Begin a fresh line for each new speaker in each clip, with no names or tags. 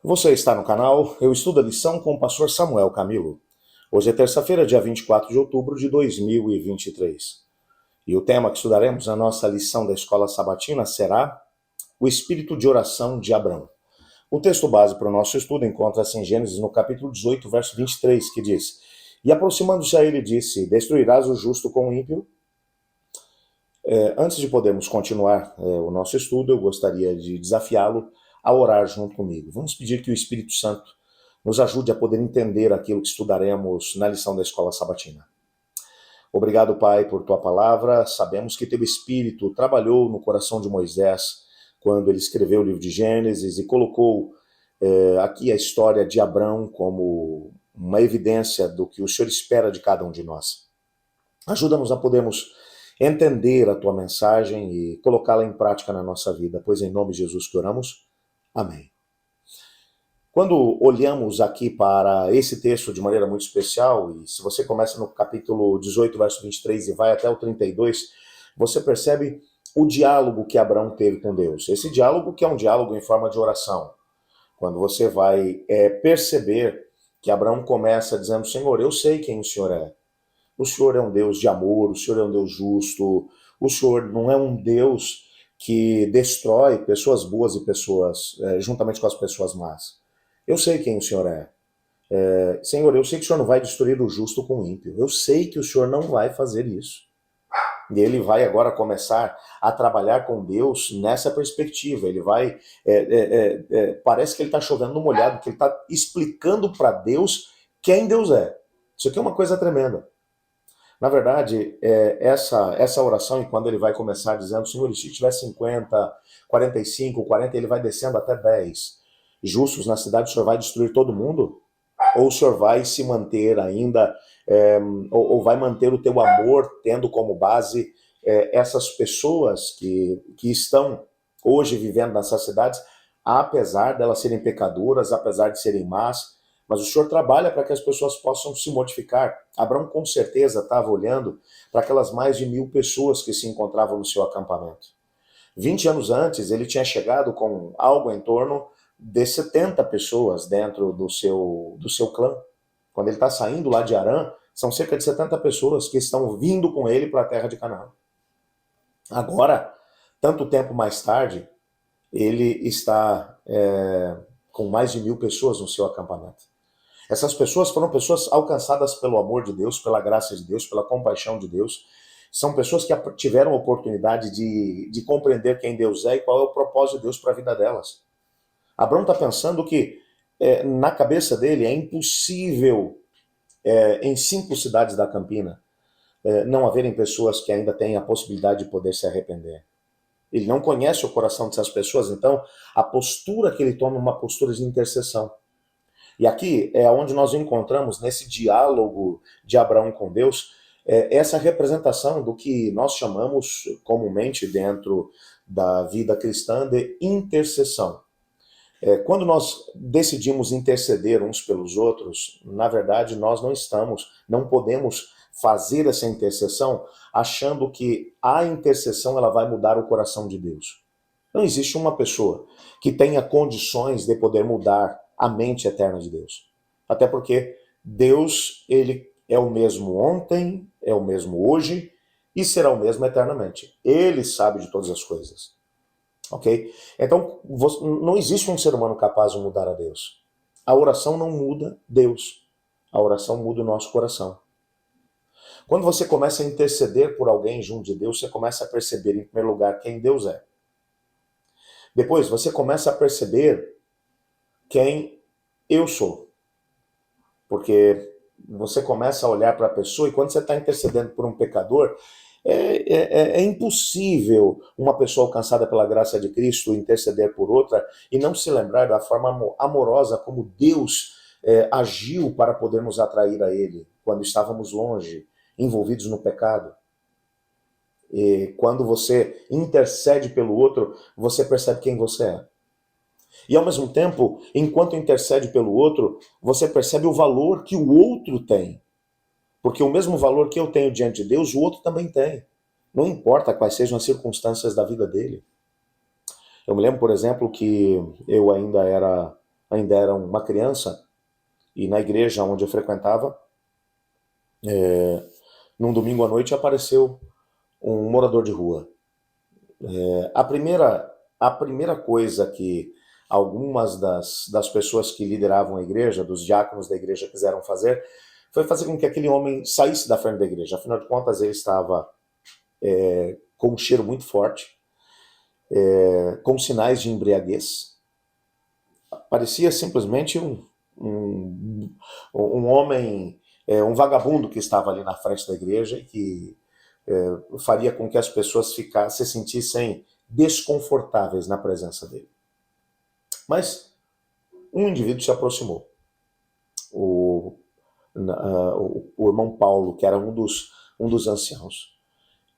Você está no canal Eu Estudo a Lição com o pastor Samuel Camilo. Hoje é terça-feira, dia 24 de outubro de 2023. E o tema que estudaremos na nossa lição da Escola Sabatina será o Espírito de Oração de Abrão. O texto base para o nosso estudo encontra-se em Gênesis, no capítulo 18, verso 23, que diz: E aproximando-se a ele, disse: Destruirás o justo com o ímpio? Antes de podermos continuar o nosso estudo, eu gostaria de desafiá-lo a orar junto comigo. Vamos pedir que o Espírito Santo nos ajude a poder entender aquilo que estudaremos na lição da Escola Sabatina. Obrigado, Pai, por Tua palavra. Sabemos que Teu Espírito trabalhou no coração de Moisés quando ele escreveu o livro de Gênesis e colocou aqui a história de Abrão como uma evidência do que o Senhor espera de cada um de nós. Ajuda-nos a podermos entender a Tua mensagem e colocá-la em prática na nossa vida, pois em nome de Jesus que oramos. Amém. Quando olhamos aqui para esse texto de maneira muito especial, e se você começa no capítulo 18, verso 23 e vai até o 32, você percebe o diálogo que Abrão teve com Deus. Esse diálogo que é um diálogo em forma de oração. Quando você vai perceber que Abrão começa dizendo: Senhor, eu sei quem o Senhor é. O Senhor é um Deus de amor, o Senhor é um Deus justo, o Senhor não é um Deus que destrói pessoas boas e pessoas, juntamente com as pessoas más. Eu sei quem o Senhor é. Senhor, eu sei que o Senhor não vai destruir o justo com o ímpio. Eu sei que o Senhor não vai fazer isso. E ele vai agora começar a trabalhar com Deus nessa perspectiva. Ele vai, parece que ele está chovendo no molhado, que ele está explicando para Deus quem Deus é. Isso aqui é uma coisa tremenda. Na verdade, essa oração, e quando ele vai começar dizendo: Senhor, se tiver 50, 45, 40, ele vai descendo até 10 justos na cidade, o Senhor vai destruir todo mundo? Ou o Senhor vai se manter ainda, ou vai manter o teu amor tendo como base essas pessoas que estão hoje vivendo nessas cidades, apesar delas serem pecadoras, apesar de serem más, mas o Senhor trabalha para que as pessoas possam se modificar. Abraão com certeza estava olhando para aquelas mais de 1.000 pessoas que se encontravam no seu acampamento. 20 anos antes, ele tinha chegado com algo em torno de 70 pessoas dentro do seu clã. Quando ele está saindo lá de Harã, são cerca de 70 pessoas que estão vindo com ele para a terra de Canaã. Agora, tanto tempo mais tarde, ele está com mais de 1.000 pessoas no seu acampamento. Essas pessoas foram pessoas alcançadas pelo amor de Deus, pela graça de Deus, pela compaixão de Deus. São pessoas que tiveram a oportunidade de compreender quem Deus é e qual é o propósito de Deus para a vida delas. Abrão está pensando que na cabeça dele é impossível, em 5 cidades da Campina, não haverem pessoas que ainda têm a possibilidade de poder se arrepender. Ele não conhece o coração dessas pessoas, então a postura que ele toma é uma postura de intercessão. E aqui é onde nós encontramos, nesse diálogo de Abraão com Deus, essa representação do que nós chamamos comumente dentro da vida cristã de intercessão. Quando nós decidimos interceder uns pelos outros, na verdade nós não podemos fazer essa intercessão achando que a intercessão ela vai mudar o coração de Deus. Não existe uma pessoa que tenha condições de poder mudar a mente eterna de Deus. Até porque Deus, ele é o mesmo ontem, é o mesmo hoje e será o mesmo eternamente. Ele sabe de todas as coisas. Ok? Então, não existe um ser humano capaz de mudar a Deus. A oração não muda Deus. A oração muda o nosso coração. Quando você começa a interceder por alguém junto de Deus, você começa a perceber, em primeiro lugar, quem Deus é. Depois, você começa a perceber quem eu sou. Porque você começa a olhar para a pessoa e quando você está intercedendo por um pecador, é impossível uma pessoa alcançada pela graça de Cristo interceder por outra e não se lembrar da forma amorosa como Deus agiu para poder nos atrair a Ele quando estávamos longe, envolvidos no pecado. E quando você intercede pelo outro, você percebe quem você é. E ao mesmo tempo, enquanto intercede pelo outro, você percebe o valor que o outro tem. Porque o mesmo valor que eu tenho diante de Deus, o outro também tem. Não importa quais sejam as circunstâncias da vida dele. Eu me lembro, por exemplo, que eu ainda era ainda era uma criança, e na igreja onde eu frequentava, num domingo à noite apareceu um morador de rua. A primeira coisa que algumas das pessoas que lideravam a igreja, dos diáconos da igreja, quiseram fazer, foi fazer com que aquele homem saísse da frente da igreja. Afinal de contas, ele estava com um cheiro muito forte, com sinais de embriaguez. Parecia simplesmente um homem, um vagabundo que estava ali na frente da igreja e que faria com que as pessoas se sentissem desconfortáveis na presença dele. Mas um indivíduo se aproximou. O irmão Paulo, que era um dos anciãos.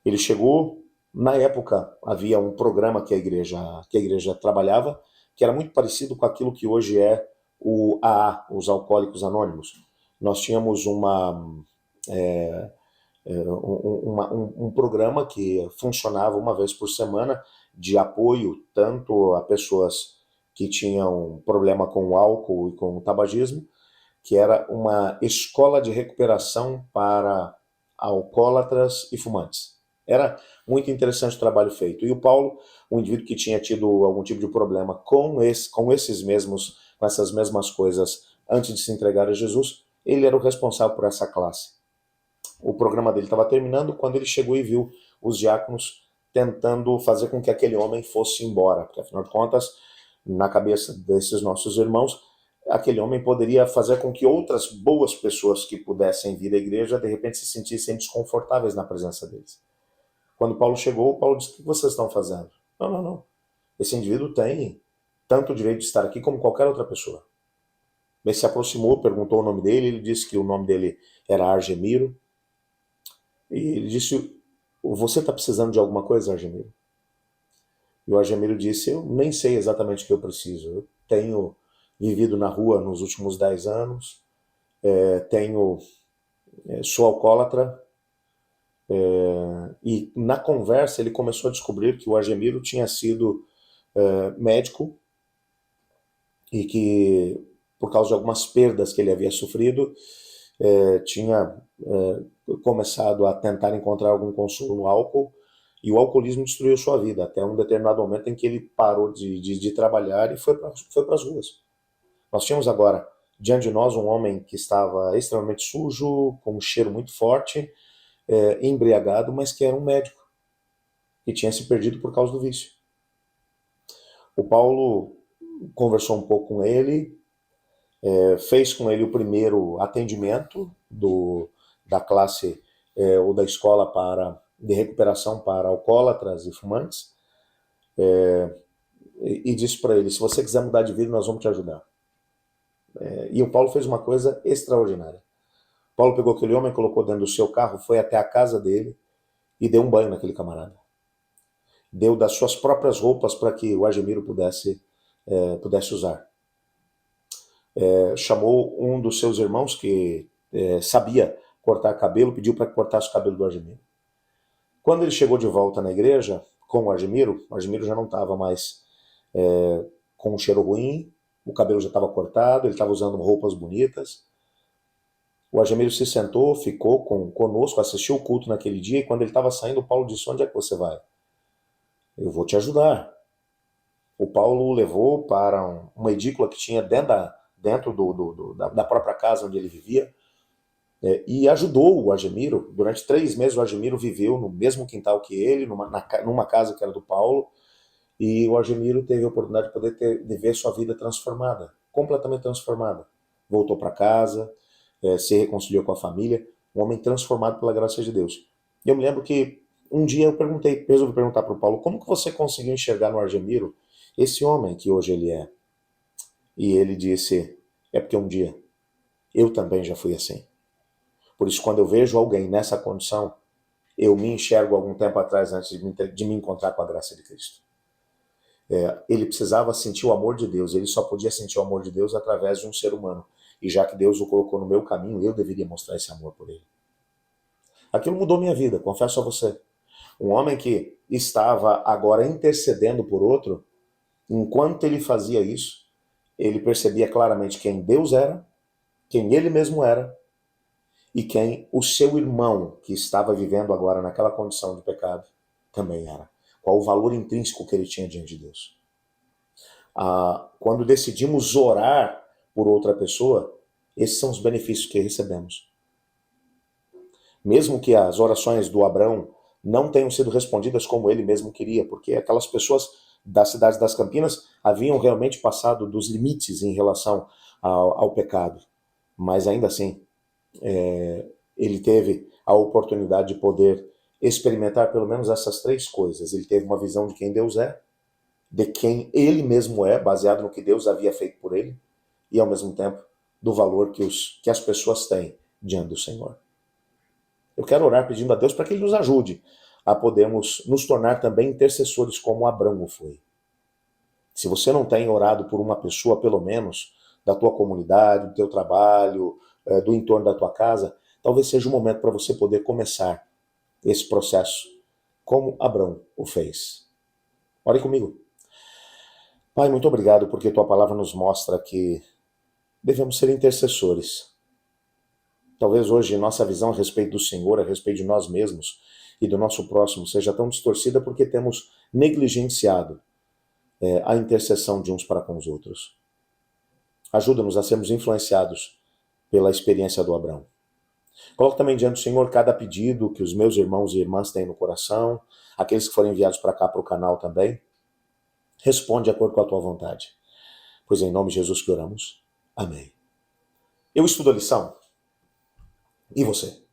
Ele chegou, na época havia um programa que a igreja trabalhava, que era muito parecido com aquilo que hoje é o AA, os Alcoólicos Anônimos. Nós tínhamos um programa que funcionava uma vez por semana de apoio tanto a pessoas que tinham problema com o álcool e com o tabagismo, que era uma escola de recuperação para alcoólatras e fumantes. Era muito interessante o trabalho feito. E o Paulo, um indivíduo que tinha tido algum tipo de problema com essas mesmas coisas antes de se entregar a Jesus, ele era o responsável por essa classe. O programa dele estava terminando quando ele chegou e viu os diáconos tentando fazer com que aquele homem fosse embora, porque afinal de contas, na cabeça desses nossos irmãos, aquele homem poderia fazer com que outras boas pessoas que pudessem vir à igreja, de repente se sentissem desconfortáveis na presença deles. Quando Paulo chegou, Paulo disse: o que vocês estão fazendo? Não, não, não. Esse indivíduo tem tanto o direito de estar aqui como qualquer outra pessoa. Ele se aproximou, perguntou o nome dele, ele disse que o nome dele era Argemiro. E ele disse: você está precisando de alguma coisa, Argemiro? E o Argemiro disse: eu nem sei exatamente o que eu preciso. Eu tenho vivido na rua nos últimos 10 anos, sou alcoólatra, e na conversa ele começou a descobrir que o Argemiro tinha sido médico e que, por causa de algumas perdas que ele havia sofrido, tinha começado a tentar encontrar algum consolo no álcool, e o alcoolismo destruiu sua vida, até um determinado momento em que ele parou de trabalhar e foi para as ruas. Nós tínhamos agora diante de nós um homem que estava extremamente sujo, com um cheiro muito forte, embriagado, mas que era um médico, que tinha se perdido por causa do vício. O Paulo conversou um pouco com ele, fez com ele o primeiro atendimento da classe ou da escola de recuperação para alcoólatras e fumantes, e disse para ele: se você quiser mudar de vida, nós vamos te ajudar. E o Paulo fez uma coisa extraordinária. Paulo pegou aquele homem, colocou dentro do seu carro, foi até a casa dele e deu um banho naquele camarada. Deu das suas próprias roupas para que o Argemiro pudesse usar. Chamou um dos seus irmãos que sabia cortar cabelo, pediu para que cortasse o cabelo do Argemiro. Quando ele chegou de volta na igreja com o Argemiro já não estava mais com um cheiro ruim, o cabelo já estava cortado, ele estava usando roupas bonitas. O Argemiro se sentou, ficou conosco, assistiu o culto naquele dia, e quando ele estava saindo, o Paulo disse: onde é que você vai? Eu vou te ajudar. O Paulo o levou para uma edícula que tinha dentro da própria casa onde ele vivia, e ajudou o Argemiro. Durante 3 meses o Argemiro viveu no mesmo quintal que ele, numa casa que era do Paulo, e o Argemiro teve a oportunidade de ver sua vida transformada, completamente transformada. Voltou para casa, se reconciliou com a família, um homem transformado pela graça de Deus. E eu me lembro que um dia eu resolvi perguntar para o Paulo: como que você conseguiu enxergar no Argemiro esse homem que hoje ele é? E ele disse: é porque um dia eu também já fui assim. Por isso, quando eu vejo alguém nessa condição, eu me enxergo algum tempo atrás antes de me encontrar com a graça de Cristo. Ele precisava sentir o amor de Deus, ele só podia sentir o amor de Deus através de um ser humano. E já que Deus o colocou no meu caminho, eu deveria mostrar esse amor por ele. Aquilo mudou minha vida, confesso a você. Um homem que estava agora intercedendo por outro, enquanto ele fazia isso, ele percebia claramente quem Deus era, quem ele mesmo era, e quem o seu irmão, que estava vivendo agora naquela condição de pecado, também era. Qual o valor intrínseco que ele tinha diante de Deus. Quando decidimos orar por outra pessoa, esses são os benefícios que recebemos. Mesmo que as orações do Abrão não tenham sido respondidas como ele mesmo queria, porque aquelas pessoas da cidade das Campinas haviam realmente passado dos limites em relação ao pecado. Mas ainda assim, ele teve a oportunidade de poder experimentar pelo menos essas três coisas. Ele teve uma visão de quem Deus é, de quem ele mesmo é, baseado no que Deus havia feito por ele, e ao mesmo tempo do valor que as pessoas têm diante do Senhor. Eu quero orar pedindo a Deus para que Ele nos ajude a podermos nos tornar também intercessores como Abraão foi. Se você não tem orado por uma pessoa, pelo menos, da tua comunidade, do teu trabalho, do entorno da tua casa, talvez seja o momento para você poder começar esse processo, como Abraão o fez. Ore comigo. Pai, muito obrigado porque tua palavra nos mostra que devemos ser intercessores. Talvez hoje nossa visão a respeito do Senhor, a respeito de nós mesmos e do nosso próximo seja tão distorcida porque temos negligenciado a intercessão de uns para com os outros. Ajuda-nos a sermos influenciados pela experiência do Abraão. Coloco também diante do Senhor cada pedido que os meus irmãos e irmãs têm no coração, aqueles que foram enviados para cá para o canal também. Responde de acordo com a tua vontade. Pois em nome de Jesus que oramos. Amém. Eu estudo a lição. E você?